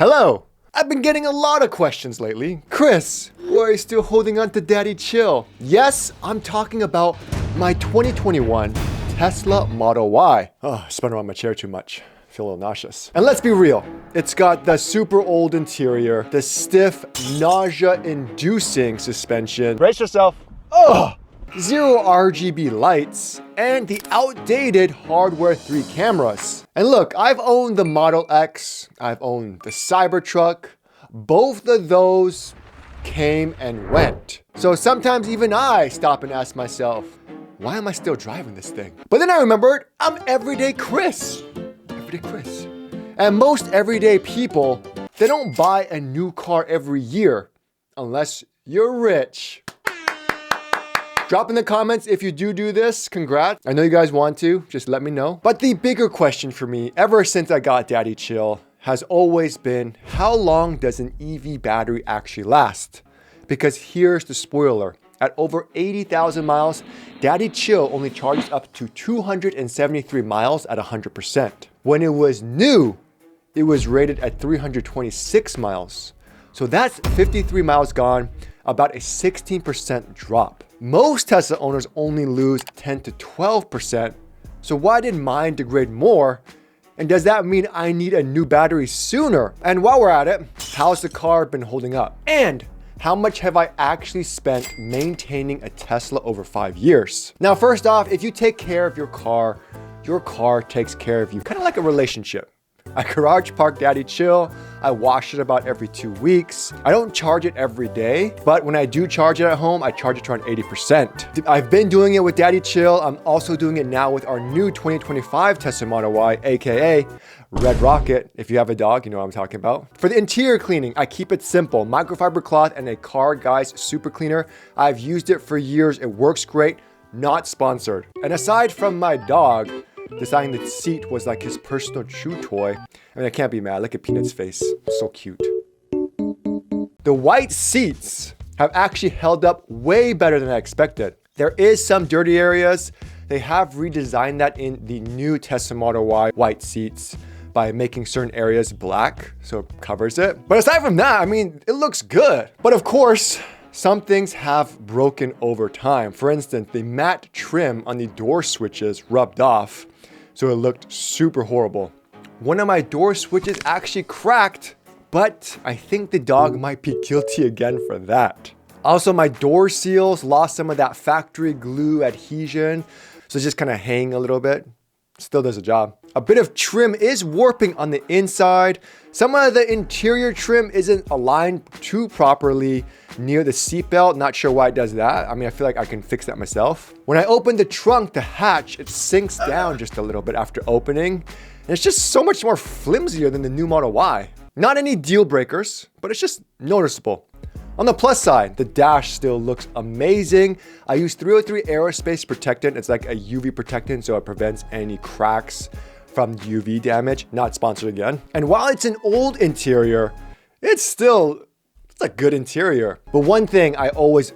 Hello! I've been getting a lot of questions lately. Chris, why are you still holding on to Daddy Chill? Yes, I'm talking about my 2021 Tesla Model Y. Oh, I spun around my chair too much. I feel a little nauseous. And let's be real, it's got the super old interior, the stiff, nausea-inducing suspension. Brace yourself. Ugh! Zero RGB lights, and the outdated hardware 3 cameras. And look, I've owned the Model X, I've owned the Cybertruck. Both of those came and went. So sometimes even I stop and ask myself, why am I still driving this thing? But then I remembered, I'm Everyday Chris. Everyday Chris. And most everyday people, they don't buy a new car every year, unless you're rich. Drop in the comments if you do this, congrats. I know you guys want to, just let me know. But the bigger question for me, ever since I got Daddy Chill, has always been, how long does an EV battery actually last? Because here's the spoiler. At over 80,000 miles, Daddy Chill only charges up to 273 miles at 100%. When it was new, it was rated at 326 miles. So that's 53 miles gone, about a 16% drop. Most Tesla owners only lose 10 to 12%. So why did mine degrade more? And does that mean I need a new battery sooner? And while we're at it, how's the car been holding up? And how much have I actually spent maintaining a Tesla over 5 years? Now, first off, if you take care of your car takes care of you. Kind of like a relationship. I garage park Daddy Chill. I wash it about every 2 weeks. I don't charge it every day, but when I do charge it at home, I charge it to around 80%. I've been doing it with Daddy Chill. I'm also doing it now with our new 2025 Tesla Model Y, AKA Red Rocket. If you have a dog, you know what I'm talking about. For the interior cleaning, I keep it simple. Microfiber cloth and a Car Guys super cleaner. I've used it for years. It works great. Not sponsored. And aside from my dog deciding the seat was like his personal chew toy, I mean, I can't be mad. Look at Peanut's face. So cute. The white seats have actually held up way better than I expected. There is some dirty areas. They have redesigned that in the new Tesla Model Y white seats by making certain areas black, so it covers it. But aside from that, I mean, it looks good. But of course, some things have broken over time. For instance, the matte trim on the door switches rubbed off, so it looked super horrible. One of my door switches actually cracked, but I think the dog might be guilty again for that. Also, my door seals lost some of that factory glue adhesion, so it's just kind of hang a little bit. Still does the job. A bit of trim is warping on the inside. Some of the interior trim isn't aligned too properly near the seatbelt. Not sure why it does that. I mean, I feel like I can fix that myself. When I open the trunk, the hatch, it sinks down just a little bit after opening. And it's just so much more flimsier than the new Model Y. Not any deal breakers, but it's just noticeable. On the plus side, the dash still looks amazing. I use 303 aerospace protectant. It's like a UV protectant, so it prevents any cracks from UV damage. Not sponsored again. And while it's an old interior, it's a good interior. But one thing I always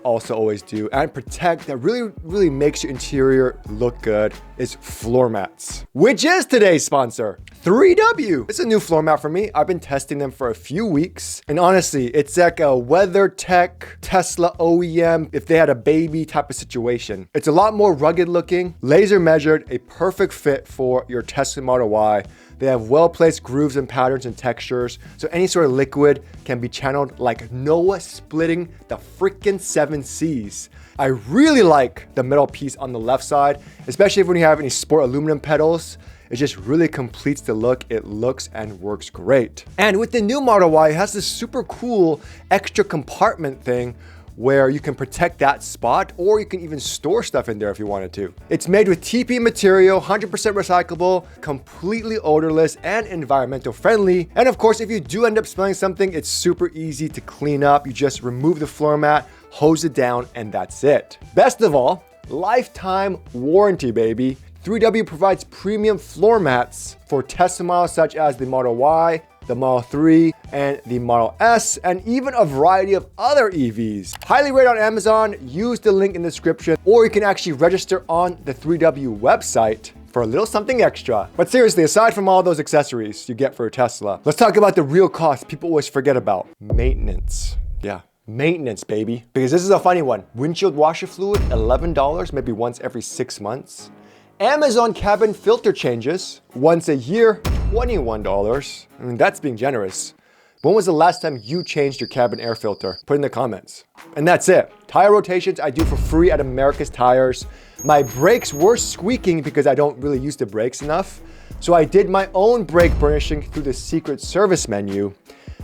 do and protect that really makes your interior look good is floor mats, which is today's sponsor, 3W. It's a new floor mat for me. I've been testing them for a few weeks. And honestly, it's like a WeatherTech Tesla OEM if they had a baby type of situation. It's a lot more rugged looking, laser measured, a perfect fit for your Tesla Model Y. They have well-placed grooves and patterns and textures, so any sort of liquid can be channeled like Noah splitting the freaking 7 seas. I really like the metal piece on the left side, especially when you have any sport aluminum pedals. It just really completes the look. It looks and works great. And with the new Model Y, it has this super cool extra compartment thing where you can protect that spot, or you can even store stuff in there if you wanted to. It's made with TP material, 100% recyclable, completely odorless, and environmental friendly. And of course, if you do end up spilling something, it's super easy to clean up. You just remove the floor mat, hose it down, and that's it. Best of all, lifetime warranty, baby. 3W provides premium floor mats for Tesla models such as the Model Y, the Model 3, and the Model S, and even a variety of other EVs. Highly rated on Amazon. Use the link in the description, or you can actually register on the 3W website for a little something extra. But seriously, aside from all those accessories you get for a Tesla, let's talk about the real cost people always forget about. Maintenance. Yeah, maintenance, baby. Because this is a funny one. Windshield washer fluid, $11, maybe once every 6 months. Amazon cabin filter changes, once a year, $21. I mean, that's being generous. When was the last time you changed your cabin air filter? Put in the comments. And that's it. Tire rotations I do for free at America's Tires. My brakes were squeaking because I don't really use the brakes enough. So I did my own brake burnishing through the secret service menu.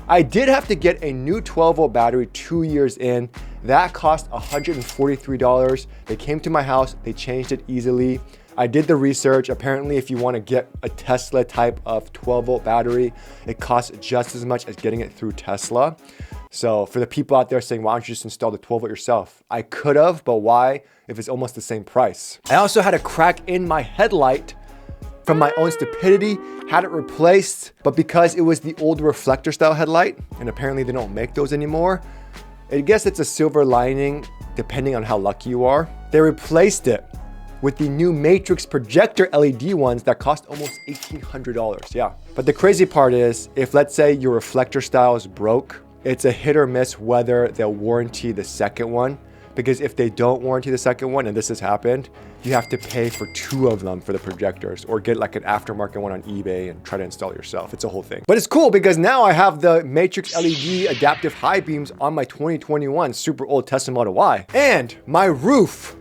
I did have to get a new 12-volt battery 2 years in. That cost $143. They came to my house, they changed it easily. I did the research. Apparently, if you want to get a Tesla type of 12-volt battery, it costs just as much as getting it through Tesla. So for the people out there saying, why don't you just install the 12-volt yourself? I could have, but why if it's almost the same price? I also had a crack in my headlight from my own stupidity, had it replaced, but because it was the old reflector style headlight, and apparently they don't make those anymore, I guess it's a silver lining depending on how lucky you are. They replaced it with the new Matrix projector LED ones that cost almost $1,800. Yeah. But the crazy part is, if let's say your reflector style is broke, it's a hit or miss whether they'll warranty the second one. Because if they don't warranty the second one, and this has happened, you have to pay for 2 of them for the projectors, or get like an aftermarket one on eBay and try to install it yourself. It's a whole thing. But it's cool because now I have the Matrix LED adaptive high beams on my 2021 super old Tesla Model Y. And my roof,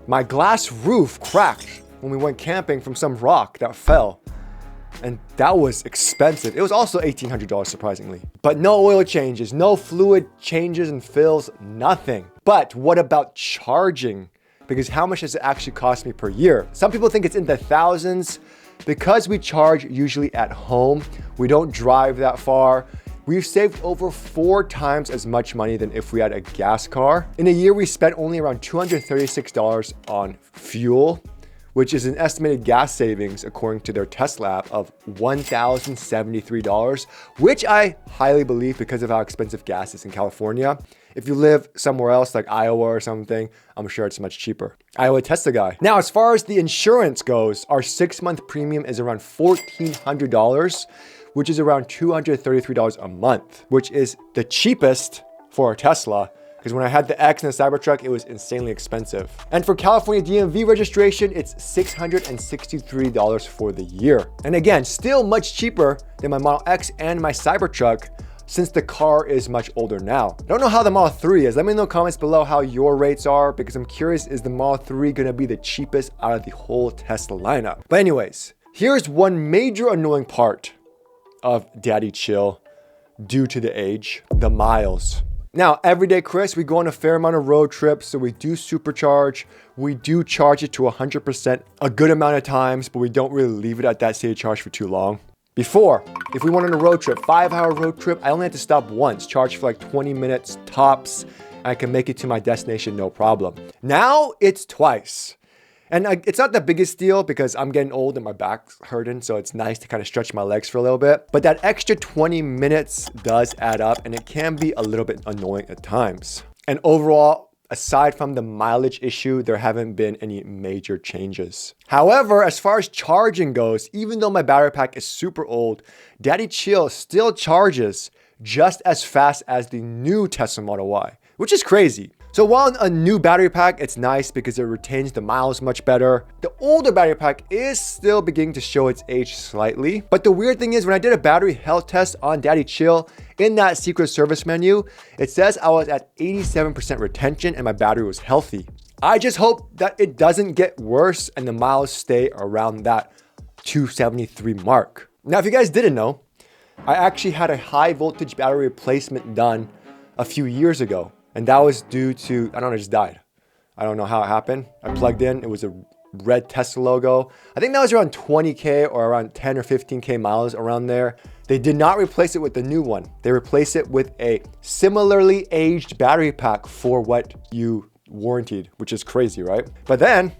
my glass roof cracked when we went camping from some rock that fell. And that was expensive. It was also $1,800, surprisingly. But no oil changes, no fluid changes and fills, nothing. But what about charging? Because how much does it actually cost me per year? Some people think it's in the thousands. Because we charge usually at home, we don't drive that far. We've saved over 4 times as much money than if we had a gas car. In a year, we spent only around $236 on fuel, which is an estimated gas savings, according to their Tesla app, of $1,073, which I highly believe because of how expensive gas is in California. If you live somewhere else like Iowa or something, I'm sure it's much cheaper. Iowa Tesla guy. Now, as far as the insurance goes, our 6-month premium is around $1,400, which is around $233 a month, which is the cheapest for a Tesla. Because when I had the X and the Cybertruck, it was insanely expensive. And for California DMV registration, it's $663 for the year. And again, still much cheaper than my Model X and my Cybertruck, since the car is much older now. I don't know how the Model 3 is. Let me know in the comments below how your rates are, because I'm curious, is the Model 3 gonna be the cheapest out of the whole Tesla lineup? But anyways, here's one major annoying part of Daddy Chill due to the age: the miles. Now, every day, Chris, we go on a fair amount of road trips, so we do supercharge. We do charge it to 100% a good amount of times, but we don't really leave it at that state of charge for too long. Before, if we went on a road trip, 5-hour road trip, I only had to stop once, charge for like 20 minutes tops, and I can make it to my destination no problem. Now, it's twice. And it's not the biggest deal because I'm getting old and my back's hurting, so it's nice to kind of stretch my legs for a little bit. But that extra 20 minutes does add up, and it can be a little bit annoying at times. And overall, aside from the mileage issue, there haven't been any major changes. However, as far as charging goes, even though my battery pack is super old, Daddy Chill still charges just as fast as the new Tesla Model Y, which is crazy. So while a new battery pack, it's nice because it retains the miles much better, the older battery pack is still beginning to show its age slightly. But the weird thing is, when I did a battery health test on Daddy Chill, in that secret service menu, it says I was at 87% retention and my battery was healthy. I just hope that it doesn't get worse and the miles stay around that 273 mark. Now, if you guys didn't know, I actually had a high voltage battery replacement done a few years ago. And that was due to, I don't know, it just died. I don't know how it happened. I plugged in, it was a red Tesla logo. I think that was around 20K or around 10 or 15K miles around there. They did not replace it with the new one. They replaced it with a similarly aged battery pack for what you warranted, which is crazy, right? But then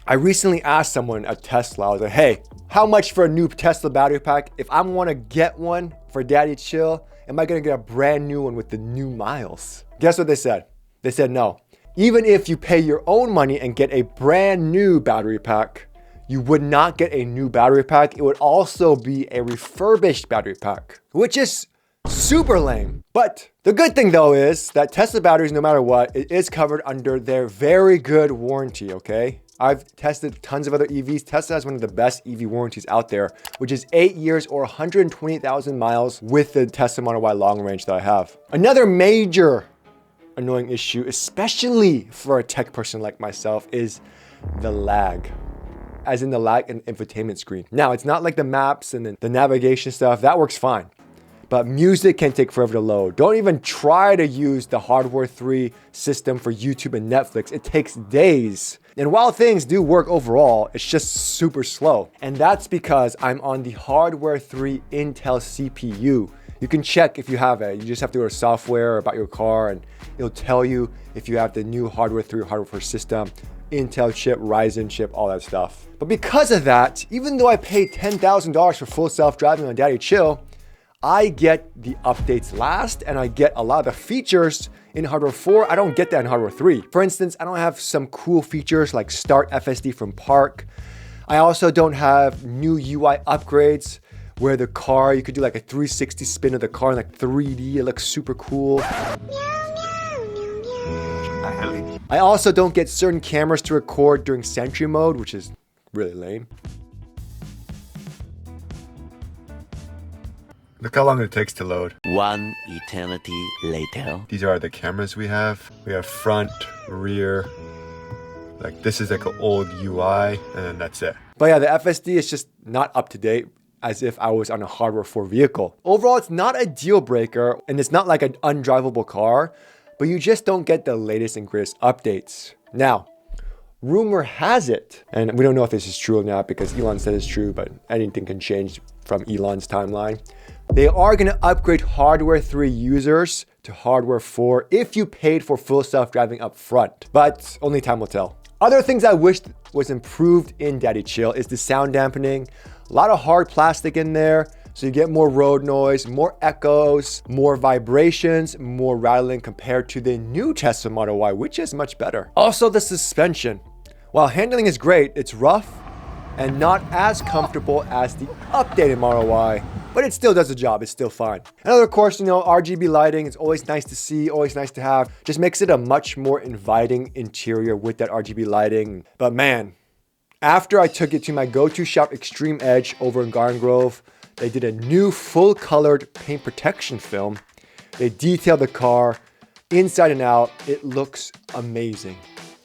I recently asked someone at Tesla, I was like, hey, how much for a new Tesla battery pack? If I want to get one for Daddy Chill, am I going to get a brand new one with the new miles? Guess what they said? They said no. Even if you pay your own money and get a brand new battery pack, you would not get a new battery pack. It would also be a refurbished battery pack, which is super lame. But the good thing though is that Tesla batteries, no matter what, it is covered under their very good warranty, okay? I've tested tons of other EVs. Tesla has one of the best EV warranties out there, which is 8 years or 120,000 miles with the Tesla Model Y long range that I have. Another major annoying issue, especially for a tech person like myself, is the lag. As in the lag in the infotainment screen. Now, it's not like the maps and the navigation stuff. That works fine. But music can take forever to load. Don't even try to use the Hardware 3 system for YouTube and Netflix. It takes days. And while things do work overall, it's just super slow. And that's because I'm on the Hardware 3 Intel CPU. You can check if you have it. You just have to go to software about your car and it'll tell you if you have the new Hardware 3 or Hardware 4 system, Intel chip, Ryzen chip, all that stuff. But because of that, even though I paid $10,000 for full self-driving on Daddy Chill, I get the updates last and I get a lot of the features in Hardware 4. I don't get that in Hardware 3. For instance, I don't have some cool features like Start FSD from Park. I also don't have new UI upgrades where the car, you could do like a 360 spin of the car in like 3D. It looks super cool. I also don't get certain cameras to record during Sentry mode, which is really lame. Look how long it takes to load. One eternity later. These are the cameras we have. We have front, rear. Like this is like an old UI and then that's it. But yeah, the FSD is just not up to date as if I was on a Hardware 4 vehicle. Overall, it's not a deal breaker and it's not like an undrivable car, but you just don't get the latest and greatest updates. Now, rumor has it, and we don't know if this is true or not because Elon said it's true, but anything can change from Elon's timeline. They are going to upgrade Hardware 3 users to Hardware 4 if you paid for full self-driving up front, but only time will tell. Other things I wish was improved in Daddy Chill is the sound dampening. A lot of hard plastic in there, so you get more road noise, more echoes, more vibrations, more rattling compared to the new Tesla Model Y, which is much better. Also, the suspension. While handling is great, it's rough and not as comfortable as the updated Model Y, but it still does the job. It's still fine. And of course, RGB lighting is always nice to see, always nice to have. Just makes it a much more inviting interior with that RGB lighting. But man, after I took it to my go-to shop, Extreme Edge over in Garden Grove, they did a new full-colored paint protection film. They detailed the car inside and out. It looks amazing.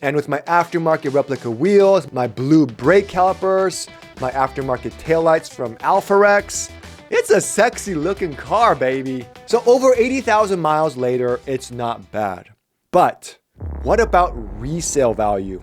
And with my aftermarket replica wheels, my blue brake calipers, my aftermarket taillights from Alpharex, it's a sexy looking car, baby. So over 80,000 miles later, it's not bad. But what about resale value?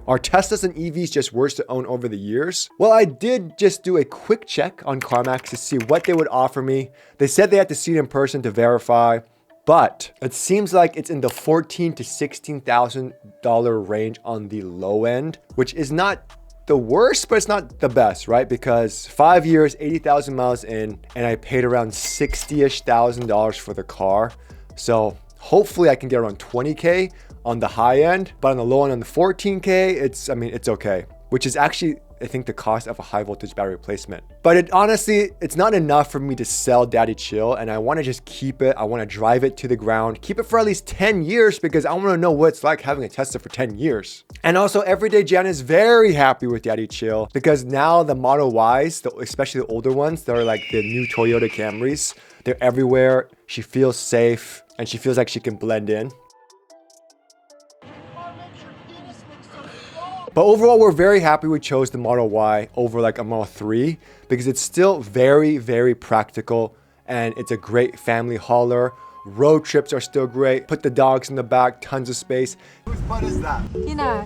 Are Teslas and EVs just worse to own over the years? Well, I did just do a quick check on CarMax to see what they would offer me. They said they had to see it in person to verify, but it seems like it's in the $14,000 to $16,000 range on the low end, which is not the worst, but it's not the best, right? Because 5 years, 80,000 miles in, and I paid around $60,000 for the car. So hopefully I can get around 20K on the high end, but on the low end, on the 14K, it's okay, which is actually, I think, the cost of a high voltage battery replacement. But honestly, it's not enough for me to sell Daddy Chill, and I want to just keep it. I want to drive it to the ground, keep it for at least 10 years because I want to know what it's like having a Tesla for 10 years. And also, Everyday Jen is very happy with Daddy Chill because now the Model Ys, especially the older ones, that are like the new Toyota Camrys, they're everywhere. She feels safe and she feels like she can blend in. But overall, we're very happy we chose the Model Y over like a Model 3 because it's still very, very practical and it's a great family hauler. Road trips are still great. Put the dogs in the back, tons of space. Whose butt is that? Tina,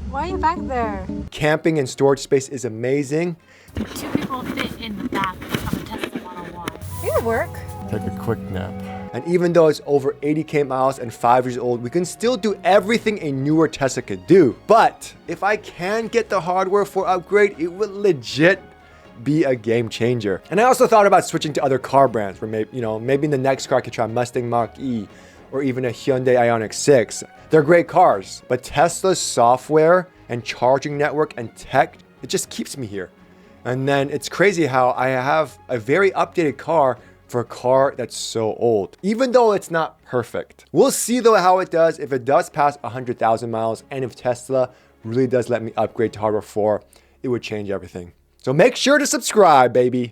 why are you back there? Camping and storage space is amazing. 2 people fit in the back of a Tesla Model Y. It'll work. Take a quick nap. And even though it's over 80K miles and 5 years old, we can still do everything a newer Tesla could do. But if I can get the Hardware 4 upgrade, it would legit be a game changer. And I also thought about switching to other car brands where maybe in the next car I could try Mustang Mach-E or even a Hyundai Ioniq 6. They're great cars, but Tesla's software and charging network and tech It just keeps me here. And then it's crazy how I have a very updated car for a car that's so old, even though it's not perfect. We'll see though how it does if it does pass 100,000 miles, and if Tesla really does let me upgrade to Hardware 4, it would change everything. So make sure to subscribe, baby.